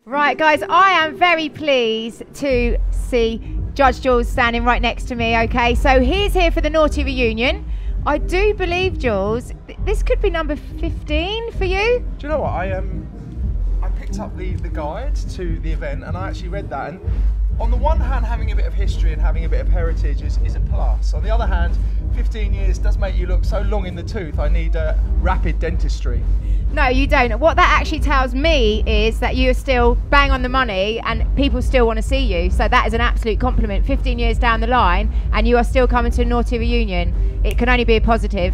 Right, guys, I am very pleased to see Judge Jules standing right next to me, okay? So he's here for the Naughty Reunion. I do believe, Jules, this could be number 15 for you. Do you know what? I picked up the guide to the event and I actually read that. And on the one hand, having a bit of history and having a bit of heritage is a plus. On the other hand, 15 years does make you look so long in the tooth. I need rapid dentistry. No, you don't. What that actually tells me is that you are still bang on the money and people still want to see you. So that is an absolute compliment. 15 years down the line and you are still coming to a Naughty Reunion. It can only be a positive.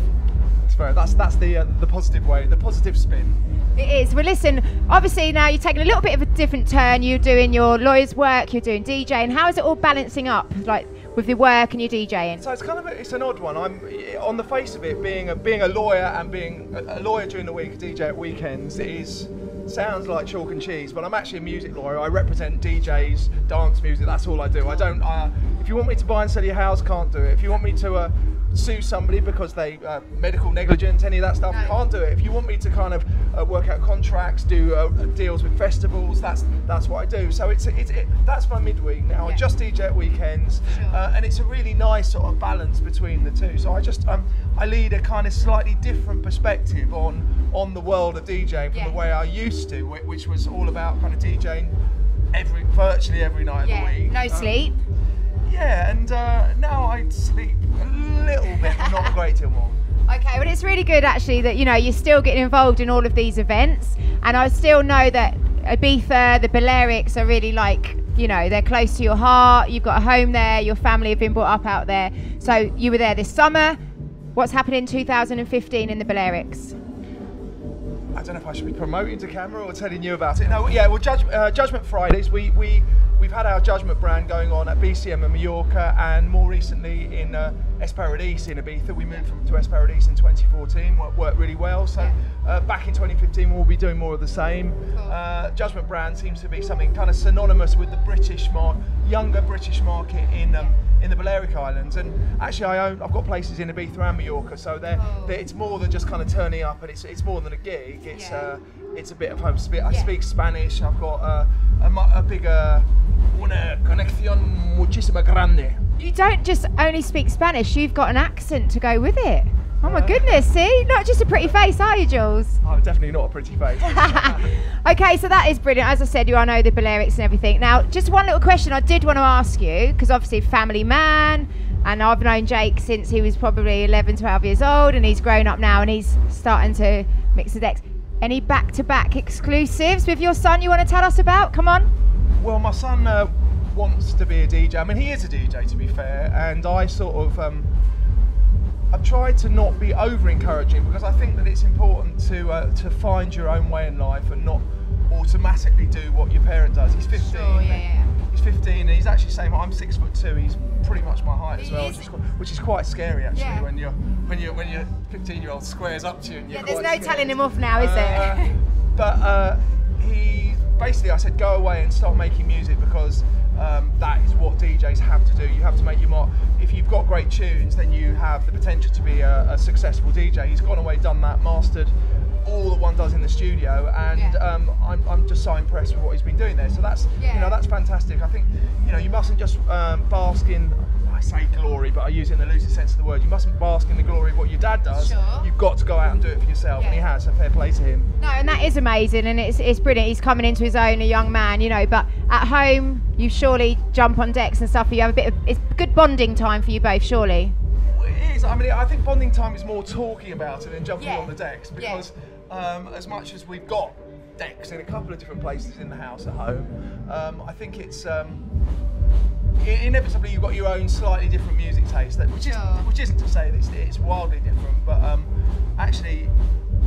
That's fair. That's the positive way, the positive spin. It is. Well, listen, obviously now you're taking a little bit of a different turn. You're doing your lawyer's work, you're doing DJing. How is it all balancing up, like with your work and your DJing? So it's kind of it's an odd one. I'm on the face of it, being a lawyer and being a lawyer during the week, a DJ at weekends. Sounds like chalk and cheese, but I'm actually a music lawyer. I represent DJs, dance music. That's all I do. I don't. If you want me to buy and sell your house, can't do it. If you want me to sue somebody because they medical negligence, any of that stuff, can't do it. If you want me to kind of work out contracts, do deals with festivals, that's what I do. So that's my midweek now. I just DJ at weekends, and it's a really nice sort of balance between the two. So I lead a kind of slightly different perspective on the world of DJing from the way I used to, which was all about kind of DJing virtually every night of the week. No sleep. Yeah, and now I sleep a little bit, but not a great deal more. Okay, well it's really good actually that, you know, you're still getting involved in all of these events, and I still know that Ibiza, the Balearics are really like, you know, they're close to your heart. You've got a home there, your family have been brought up out there. So you were there this summer. What's happened in 2015 in the Balearics? I don't know if I should be promoting to camera or telling you about it. No, yeah, well, Judgment Fridays, we've had our Judgment brand going on at BCM in Mallorca, and more recently in Esparadis in Ibiza. We moved to Esparadis in 2014, worked really well. So back in 2015 we'll be doing more of the same. Judgment brand seems to be something kind of synonymous with the younger British market in the Balearic Islands, and actually I've got places in Ibiza and Mallorca, so it's more than just kind of turning up, and it's more than a gig. It's a bit of home. I speak Spanish. I've got a bigger una conexión muchísima grande. You don't just only speak Spanish, you've got an accent to go with it. Oh my goodness, see? Not just a pretty face, are you, Jules? Oh, definitely not a pretty face. Okay, so that is brilliant. As I said, you all know the Balearics and everything. Now, just one little question I did want to ask you, because obviously family man, and I've known Jake since he was probably 11, 12 years old, and he's grown up now and he's starting to mix the decks. Any back-to-back exclusives with your son you want to tell us about? Come on. Well, my son wants to be a DJ. I mean, he is a DJ, to be fair, and I sort of I've tried to not be over-encouraging, because I think that it's important to find your own way in life and not automatically do what your parent does. He's 15. Sure, yeah. He's 15 and he's actually saying, well, I'm 6'2". He's pretty much my height as well, which is quite scary actually when your 15-year-old squares up to you. And you're there's no scared. telling him off now, is there? But he basically, I said, go away and start making music, because that is what DJs have to do. You have to make your mark. If you've got great tunes, then you have the potential to be a successful DJ. He's gone away, done that, mastered all that one does in the studio, and I'm just so impressed with what he's been doing there. So that's that's fantastic. I think you mustn't just bask in, I say glory, but I use it in the loosest sense of the word. You mustn't bask in the glory of what your dad does. Sure. You've got to go out and do it for yourself, and he has. So fair play to him. No, and that is amazing, and it's brilliant. He's coming into his own, a young man, but at home you surely jump on decks and stuff. You have it's good bonding time for you both, surely. It is. I mean, I think bonding time is more talking about it than jumping on the decks, because as much as we've got decks in a couple of different places in the house at home, I think it's inevitably you've got your own slightly different music taste, which isn't to say that it's wildly different, but actually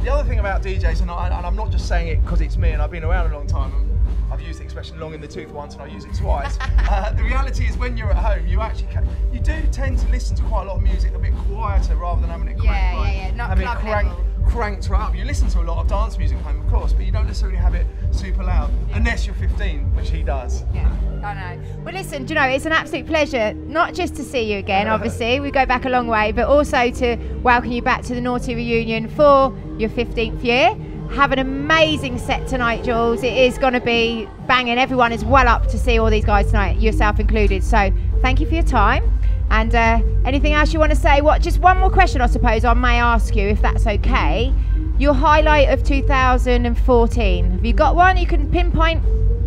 the other thing about DJs, and I'm not just saying it because it's me and I've been around a long time, I've used the expression long in the tooth once and I use it twice. The reality is, when you're at home, you do tend to listen to quite a lot of music a bit quieter rather than having it cranked, not club level. Cranked right up. You listen to a lot of dance music at home, of course, but you don't necessarily have it super loud, unless you're 15, which he does. Yeah, I know. Well, listen, it's an absolute pleasure, not just to see you again, obviously, we go back a long way, but also to welcome you back to the Naughty Reunion for your 15th year. Have an amazing set tonight, Jules. It is going to be banging. Everyone is well up to see all these guys tonight, yourself included. So thank you for your time. And anything else you want to say? Just one more question, I suppose I may ask you, if that's okay. Your highlight of 2014. Have you got one you can pinpoint?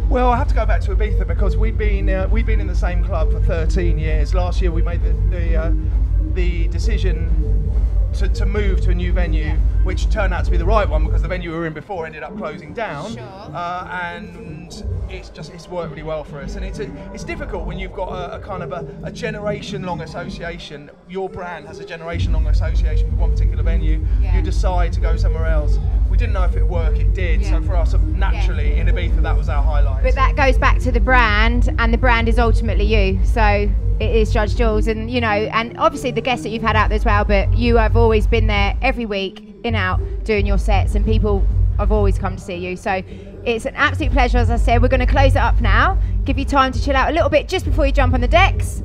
Well, I have to go back to Ibiza because we've been in the same club for 13 years. Last year we made the decision to move to a new venue, which turned out to be the right one because the venue we were in before ended up closing down. Sure. And it's worked really well for us. And it's difficult when you've got a kind of a generation-long association. Your brand has a generation-long association with one particular venue. Yeah. You decide to go somewhere else. We didn't know if it would work. It did. Yeah. So for us, naturally, in Ibiza, that was our highlight. But that goes back to the brand, and the brand is ultimately you. So it is Judge Jules, and and obviously the guests that you've had out there as well. But you have always been there every week, in out, doing your sets, and people have always come to see you. So it's an absolute pleasure. As I said, we're going to close it up now. Give you time to chill out a little bit just before you jump on the decks.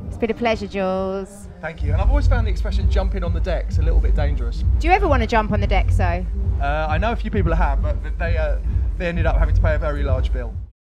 It's been a pleasure, Jules. Thank you. And I've always found the expression "jumping on the decks" a little bit dangerous. Do you ever want to jump on the decks, though? I know a few people have, but they ended up having to pay a very large bill.